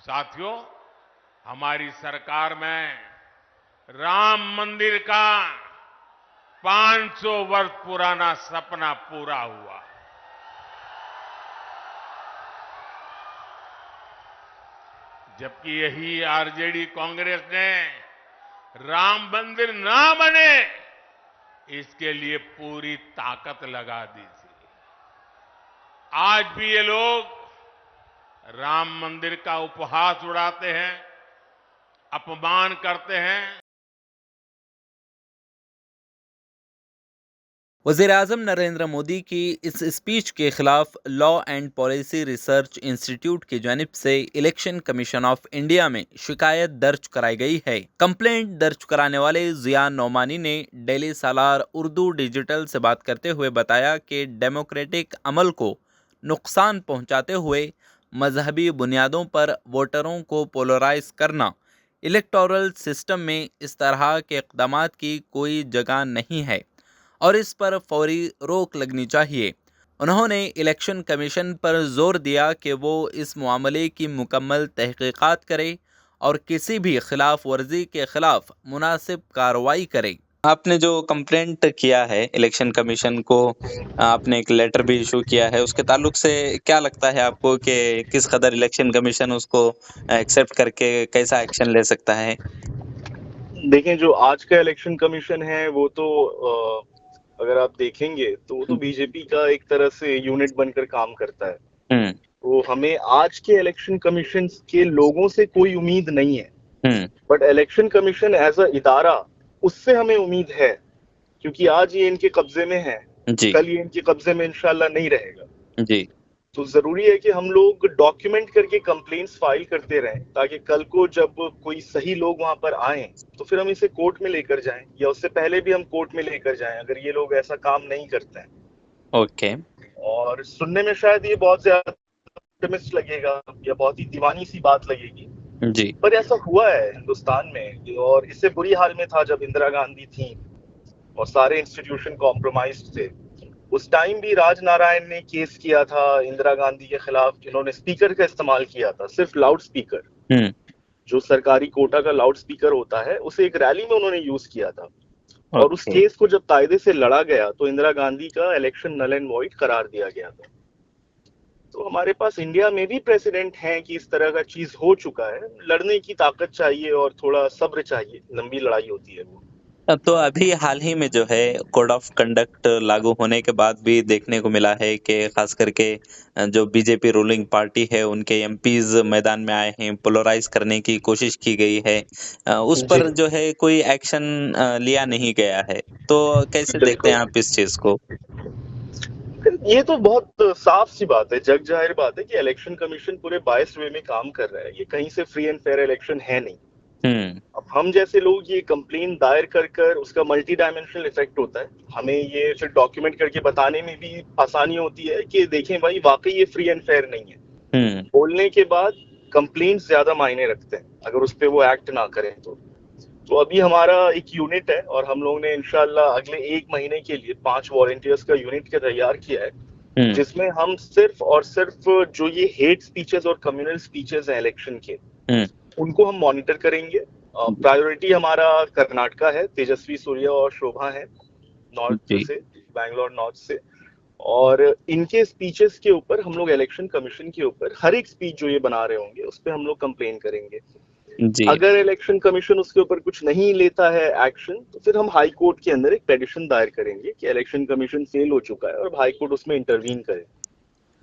साथियों, हमारी सरकार में राम मंदिर का 500 वर्ष पुराना सपना पूरा हुआ। जबकि यही आरजेडी कांग्रेस ने राम मंदिर ना बने इसके लिए पूरी ताकत लगा दी थी। आज भी ये लोग राम मंदिर का उपहास उड़ाते हैं, अपमान करते हैं। वज़ीर-ए-आज़म नरेंद्र मोदी की इस स्पीच के खिलाफ law and policy research institute की जानिब से इलेक्शन कमीशन ऑफ इंडिया में शिकायत दर्ज कराई गई है। कंप्लेंट दर्ज कराने वाले जिया नौमानी ने डेली सालार उर्दू डिजिटल से बात करते हुए बताया कि डेमोक्रेटिक अमल को नुकसान पहुंचाते हुए मजहबी बुनियादों पर वोटरों को पोलराइज करना इलेक्टोरल सिस्टम में इस तरह के इक़दामात की कोई जगह नहीं है और इस पर फौरी रोक लगनी चाहिए। उन्होंने इलेक्शन कमीशन पर जोर दिया कि वो इस मामले की मुकम्मल तहकीकात करे और किसी भी खिलाफ वर्जी के खिलाफ मुनासिब कार्रवाई करे। आपने जो कंप्लेंट किया है इलेक्शन कमीशन को, आपने एक लेटर भी इशू किया है, उसके ताल्लुक से क्या लगता है आपको कि किस कदर इलेक्शन कमीशन उसको एक्सेप्ट करके कैसा एक्शन ले सकता है? देखें, जो आज का इलेक्शन कमीशन है वो तो अगर आप देखेंगे तो वो तो बीजेपी का एक तरह से यूनिट बनकर काम करता है। तो हमें आज के इलेक्शन कमीशन के लोगों से कोई उम्मीद नहीं है, but election commission as a इदारा उससे हमें उम्मीद है, क्योंकि आज ये इनके कब्जे में है, कल ये इनके कब्जे में इंशाल्लाह नहीं रहेगा जी। तो जरूरी है कि हम लोग डॉक्यूमेंट करके कंप्लेंट्स फाइल करते रहें, ताकि कल को जब कोई सही लोग वहां पर आए तो फिर हम इसे कोर्ट में लेकर जाएं, या उससे पहले भी हम कोर्ट में लेकर जाएं अगर ये लोग ऐसा काम नहीं करते हैं। ओके। और सुनने में शायद ये बहुत ज्यादा ऑप्टिमिस्ट लगेगा या बहुत ही दीवानी सी बात लगेगी जी, पर ऐसा हुआ है हिंदुस्तान में, और इससे बुरी हाल में था जब इंदिरा गांधी थी और सारे इंस्टीट्यूशन कॉम्प्रोमाइज थे। उस टाइम भी राजनारायण ने केस किया था इंदिरा गांधी के खिलाफ, जिन्होंने स्पीकर का इस्तेमाल किया था, सिर्फ लाउड स्पीकर, जो सरकारी कोटा का लाउड स्पीकर होता है, उसे एक रैली में उन्होंने यूज किया था। और उस केस को जब कायदे से लड़ा गया तो इंदिरा गांधी का इलेक्शन नल एंड वॉइड करार दिया गया था। तो हमारे पास इंडिया में भी प्रेसिडेंट हैं कि इस तरह का चीज हो चुका है। लड़ने की ताकत चाहिए और थोड़ा सब्र चाहिए, लंबी लड़ाई होती है वो। तो अभी हाल ही में जो है कोड ऑफ कंडक्ट लागू होने के बाद भी देखने को मिला है कि खास करके जो बीजेपी रूलिंग पार्टी है उनके एमपीज मैदान में आए हैं, पोलराइज करने की कोशिश की गई है, उस पर जो है कोई एक्शन लिया नहीं गया है। तो कैसे देखते हैं आप इस चीज को? ये तो बहुत साफ सी बात है, जग जाहिर बात है कि इलेक्शन कमीशन पूरे बायस्ड वे में काम कर रहा है। ये कहीं से फ्री एंड फेयर इलेक्शन है नहीं। अब हम जैसे लोग ये कंप्लेन दायर कर कर उसका मल्टी डायमेंशनल इफेक्ट होता है, हमें ये फिर डॉक्यूमेंट करके बताने में भी आसानी होती है कि देखें भाई वाकई ये फ्री एंड फेयर नहीं है। बोलने के बाद कंप्लेंट्स ज्यादा मायने रखते हैं अगर उस पर वो एक्ट ना करें तो अभी हमारा एक यूनिट है और हम लोग ने इंशाल्लाह अगले 1 महीने के लिए 5 वॉलंटियर्स का यूनिट के तैयार किया है, जिसमें हम सिर्फ और सिर्फ जो ये हेट स्पीचेस और कम्युनल स्पीचेस हैं इलेक्शन के, उनको हम मॉनिटर करेंगे। प्रायोरिटी हमारा कर्नाटका है, तेजस्वी सूर्या और शोभा है नॉर्थ से, बैंगलोर नॉर्थ से, और इनके स्पीचेस के ऊपर हम लोग इलेक्शन कमीशन के ऊपर हर एक स्पीच जो ये बना रहे होंगे उस पर हम लोग कंप्लेन करेंगे। अगर इलेक्शन कमीशन उसके ऊपर कुछ नहीं लेता है एक्शन, तो फिर हम हाई कोर्ट के अंदर एक पेटिशन दायर करेंगे कि इलेक्शन कमीशन फेल हो चुका है और हाई कोर्ट उसमें इंटरवीन करे।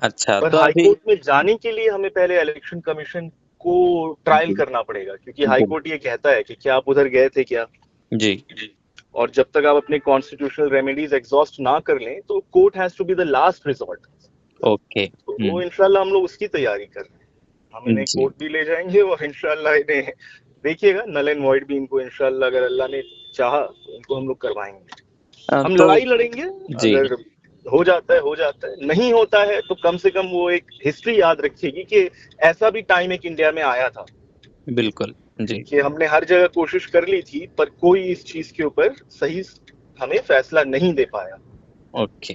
अच्छा, पर हाई कोर्ट में जाने के लिए हमें पहले इलेक्शन कमीशन को ट्रायल करना पड़ेगा, क्योंकि हाई कोर्ट ये कहता है कि क्या आप उधर गए थे क्या जी। और जब तक आप अपने कॉन्स्टिट्यूशनल रेमेडीज एग्जॉस्ट ना कर लें तो court has to be the last resort. Okay, तो वो इंशाल्लाह हम लोग उसकी तैयारी कर रहे हैं। हम इन्हें कोर्ट भी ले जाएंगे और इंशाल्लाह इन्हें देखिएगा नल एंड वॉइड भी इनको इंशाल्लाह अगर अल्लाह ने चाहा तो इनको हम लोग करवाएंगे। हम लड़ाई लड़ेंगे, अगर हो जाता है, नहीं होता है तो कम से कम वो एक हिस्ट्री याद रखेगी कि ऐसा भी टाइम एक इंडिया में आया था। बिल्कुल जी, कि हमने हर जगह कोशिश कर ली थी पर कोई इस चीज के ऊपर सही हमें फैसला नहीं दे पाया। ओके,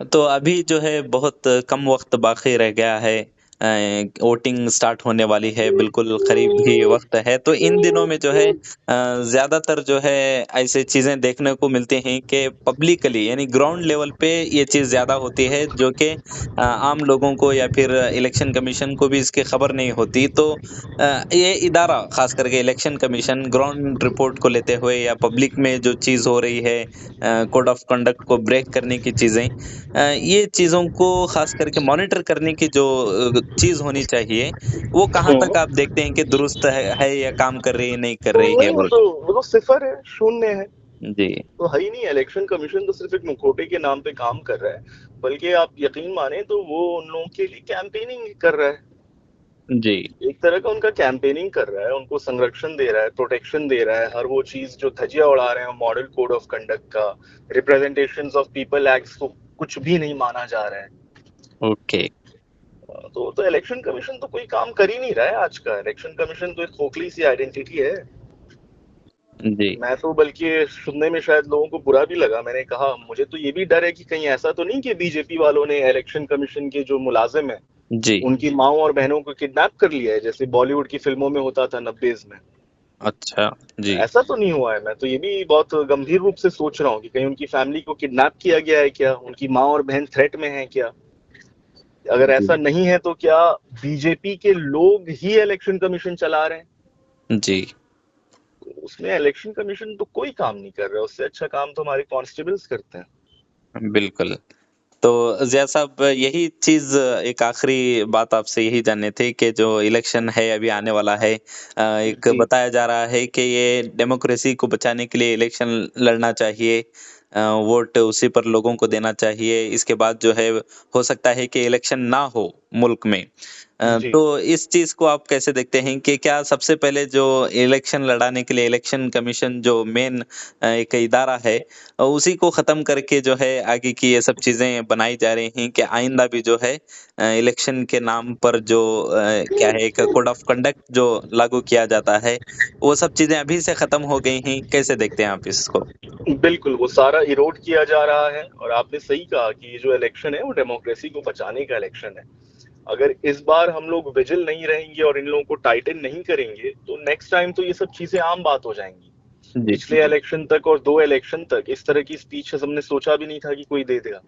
तो अभी जो है बहुत कम वक्त बाकी रह गया है वोटिंग स्टार्ट होने वाली है, बिल्कुल करीब ही वक्त है। तो इन दिनों में जो है ज़्यादातर जो है ऐसे चीज़ें देखने को मिलती हैं कि पब्लिकली यानी ग्राउंड लेवल पे ये चीज़ ज़्यादा होती है, जो कि आम लोगों को या फिर इलेक्शन कमीशन को भी इसकी खबर नहीं होती। तो ये इदारा खास करके इलेक्शन कमीशन ग्राउंड रिपोर्ट को लेते हुए या पब्लिक में जो चीज़ हो रही है कोड ऑफ कंडक्ट को ब्रेक करने की चीज़ें, ये चीज़ों को खास करके मॉनिटर करने की जो चीज़ होनी चाहिए, वो कहाँ तक आप देखते हैं कि दुरुस्त है या काम कर रही है, नहीं कर रही है नहीं, बोल वो तो सिफर है, शून्य है। जी, तो है ही नहीं। इलेक्शन कमीशन तो सिर्फ एक मुखौटे के नाम पे काम कर रहा है, बल्कि आप यकीन माने तो वो उन लोगों के लिए कैंपेनिंग कर रहा है। जी, एक तरह का उनका कैंपेनिंग कर रहा है, उनको संरक्षण दे रहा है, प्रोटेक्शन दे रहा है। हर वो चीज जो धज्जियां उड़ा रहे हैं मॉडल कोड ऑफ कंडक्ट का, रिप्रेजेंटेशंस ऑफ पीपल एक्ट को कुछ भी नहीं माना जा रहा है। ओके, तो इलेक्शन कमीशन तो कोई काम कर ही नहीं रहा है आज का। इलेक्शन कमीशन तो एक खोखली सी आइडेंटिटी है। जी, मैं तो बल्कि सुनने में शायद लोगों को बुरा भी लगा, मैंने कहा मुझे तो ये भी डर है कि कहीं ऐसा तो नहीं कि बीजेपी वालों ने इलेक्शन कमीशन के जो मुलाजिम है जी, उनकी माओ और बहनों को किडनैप कर लिया है, जैसे बॉलीवुड की फिल्मों में होता था 90s में। अच्छा, जी, ऐसा तो नहीं हुआ है। मैं तो ये भी बहुत गंभीर रूप से सोच रहा हूँ कि कहीं उनकी फैमिली को किडनैप किया गया है क्या, उनकी माँ और बहन थ्रेट में है क्या। अगर जी, ऐसा नहीं है तो क्या बीजेपी के लोग ही इलेक्शन कमीशन चला रहे हैं? जी, उसमें इलेक्शन कमीशन तो कोई काम नहीं कर रहा है, उससे अच्छा काम तो हमारे कांस्टेबल्स करते हैं। बिल्कुल। तो ज़िया साहब यही चीज़ एक आखिरी बात आपसे यही जाननी थी कि जो इलेक्शन है अभी आने वाला है, एक जी, बताया जा रहा है कि ये डेमोक्रेसी को बचाने के लिए इलेक्शन लड़ना चाहिए, वोट उसी पर लोगों को देना चाहिए। इसके बाद जो है हो सकता है कि इलेक्शन ना हो मुल्क में। जी। तो इस चीज़ को आप कैसे देखते हैं कि क्या सबसे पहले जो इलेक्शन लड़ाने के लिए इलेक्शन कमीशन जो मेन एक इदारा है, उसी को ख़त्म करके जो है आगे की ये सब चीज़ें बनाई जा रही हैं कि आइंदा भी जो है इलेक्शन के नाम पर जो क्या है एक कोड ऑफ कंडक्ट जो लागू किया जाता है, वो सब चीज़ें अभी से ख़त्म हो गई हैं। कैसे देखते हैं आप इसको? बिल्कुल, वो सारा इरोड किया जा रहा है। और आपने सही कहा कि ये जो इलेक्शन है वो डेमोक्रेसी को बचाने का इलेक्शन है। अगर इस बार हम लोग विजिल नहीं रहेंगे और इन लोगों को टाइटन नहीं करेंगे तो नेक्स्ट टाइम तो ये सब चीजें आम बात हो जाएंगी। जी, पिछले इलेक्शन तक और 2 इलेक्शन तक इस तरह की स्पीचेस हमने सोचा भी नहीं था कि कोई दे देगा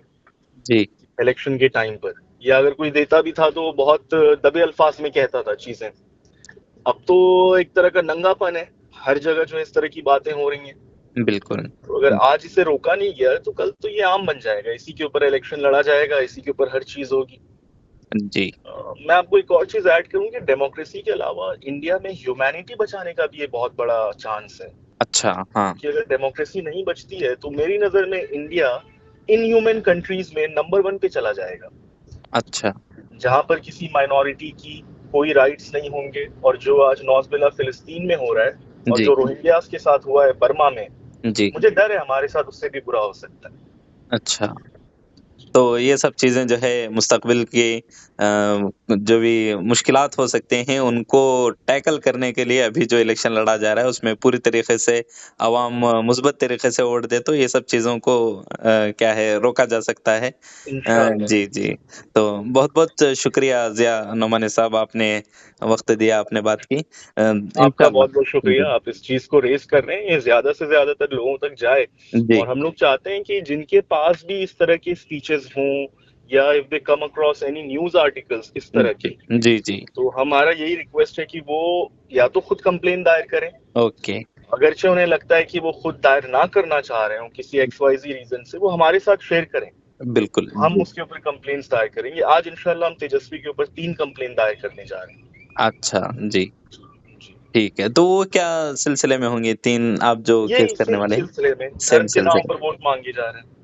जी, इलेक्शन के टाइम पर, या अगर कोई देता भी था तो वो बहुत दबे अल्फाज में कहता था चीजें। अब तो एक तरह का नंगापन है, हर जगह जो इस तरह की बातें हो रही हैं। बिल्कुल। तो अगर आज इसे रोका नहीं गया तो कल तो ये आम बन जाएगा, इसी के ऊपर इलेक्शन लड़ा जाएगा, इसी के ऊपर हर चीज होगी। जी, मैं आपको एक और चीज ऐड करूं कि डेमोक्रेसी के अलावा इंडिया में ह्यूमैनिटी बचाने का भी ये बहुत बड़ा चांस है। अच्छा, हाँ, कि अगर डेमोक्रेसी नहीं बचती है तो मेरी नजर में इंडिया इनह्यूमन कंट्रीज में नंबर 1 पे चला जाएगा, अच्छा, जहां पर किसी माइनॉरिटी की कोई राइट्स नहीं होंगे। और जो आज नौजबिला फिलिस्तीन में हो रहा है और जी, जो रोहिंग्यास के साथ हुआ है बर्मा में, जी, मुझे डर है हमारे साथ उससे भी बुरा हो सकता है। अच्छा। तो ये सब चीज़ें जो है मुस्तक़बिल की जो भी मुश्किलात हो सकते हैं, उनको टैकल करने के लिए अभी जो इलेक्शन लड़ा जा रहा है, उसमें पूरी तरीक़े से अवाम मुस्बत तरीक़े से वोट दे, तो ये सब चीज़ों को क्या है, रोका जा सकता है। इंशाल्लाह। जी, जी। तो बहुत-बहुत शुक्रिया ज़िया नोमानी साहब, आपने वक़्त दिया, आपने बात की। आपका इंशाअल्लाह। बहुत बहुत शुक्रिया, जी, आप इस चीज को रेज कर रहे हैं, ये ज्यादा से ज्यादातर लोगों तक जाए। जी, और हम लोग चाहते हैं कि जिनके पास भी इस तरह की स्पीचेस हों या if they come across any news articles इस तरह जी, के, जी, जी। तो हमारा यही रिक्वेस्ट है कि वो या तो खुद कंप्लेन दायर करें, ओके, अगरचे उन्हें लगता है कि वो खुद दायर ना करना चाह रहे हो किसी XYZ रीजन से, वो हमारे साथ शेयर करें, बिल्कुल, हम जी। उसके ऊपर कंप्लेन्स दायर करेंगे। आज इंशाल्लाह हम तेजस्वी के ऊपर 3 कंप्लेन दायर करने जा रहे हैं। अच्छा, जी। जी, ठीक है, तो वो क्या सिलसिले में होंगे 3 आप जो यही केस करने सेम वाले हैं? सिलसिले में सेम धर्म के नाम सिलसिले। पर वोट मांगे जा रहे हैं।